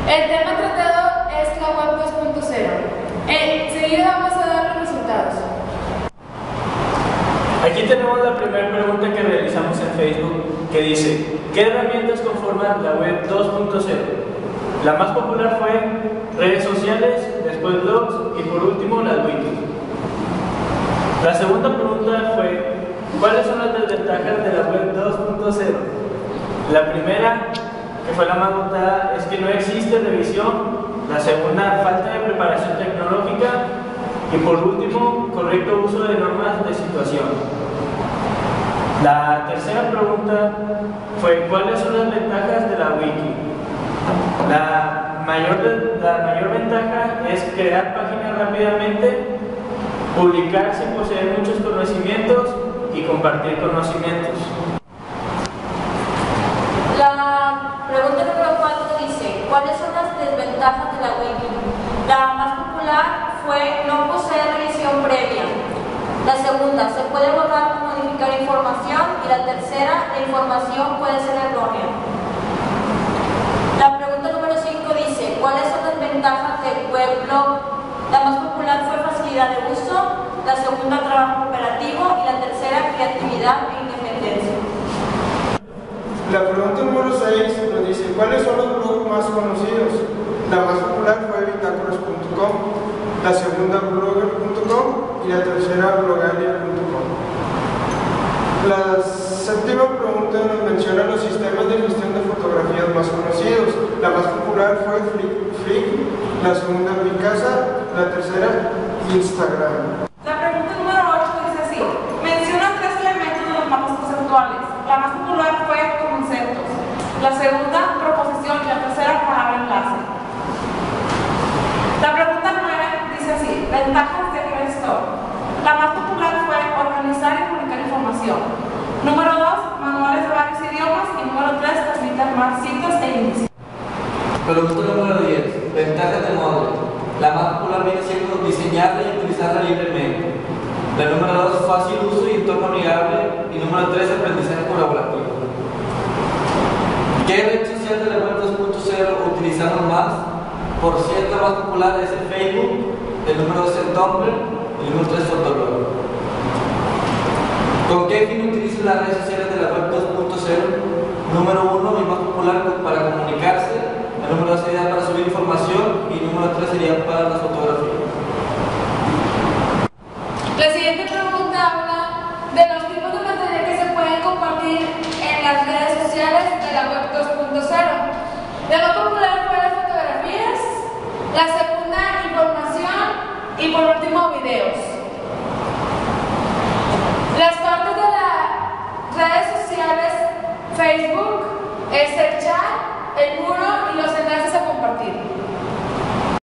El tema tratado es la web 2.0. Enseguida vamos a dar los resultados. Aquí tenemos la primera pregunta que realizamos en Facebook, que dice: ¿qué herramientas conforman la web 2.0? La más popular fue redes sociales, después blogs y por último las wikis. La segunda pregunta fue: ¿cuáles son las desventajas de la web 2.0? La primera, que fue la más votada, es que no existe revisión. La segunda, falta de preparación tecnológica. Y por último, correcto uso de normas de situación. La tercera pregunta fue: ¿cuáles son las ventajas de la wiki? La mayor ventaja es crear páginas rápidamente, publicar sin poseer muchos conocimientos y compartir conocimientos. La pregunta número 4 dice: ¿cuáles son las desventajas de la wiki? La más popular fue no poseer revisión previa. La segunda, se puede borrar o modificar información. Y la tercera, la información puede ser errónea. La pregunta número 5 dice: ¿cuáles son las ventajas del weblog? La más popular fue facilidad de uso, la segunda, trabajo cooperativo, y la tercera, creatividad e independencia. La pregunta número 6 nos dice: ¿cuáles son los blogs más conocidos? La más popular fue bitácoras.com, la segunda blogger.com y la tercera blogalia.com. La séptima pregunta nos menciona los sistemas de gestión de fotografías más conocidos. La más popular fue Flick, la segunda Picasa, la tercera Instagram. La pregunta número 8 dice así: menciona 3 elementos de los mapas conceptuales. La más popular fue conceptos, la segunda proposición y la tercera palabra enlace. La pregunta 9 dice así: ventajas de gestor. La más popular fue organizar y comunicar información. Número 2, manuales de varios idiomas. Y número 3, permite armar sitios e índices. Pregunta número 10, ventajas de Moodle. La más popular viene siendo diseñarla y utilizarla libremente. La número 2, fácil uso y entorno amigable. Y número 3, aprendizaje colaborativo. ¿Qué red social de la web 2.0 utilizamos más? Por cierto, la más popular es el Facebook, el número 2 el Tumblr, y el número 3 Fotolog. ¿Con qué fin utilizan las redes sociales de la web 2.0? Número 1, el más popular, para comunicarse. El número 2 sería para subir información. Y el número 3 sería para las fotografías. La siguiente pregunta habla de los tipos de material que se pueden compartir en las redes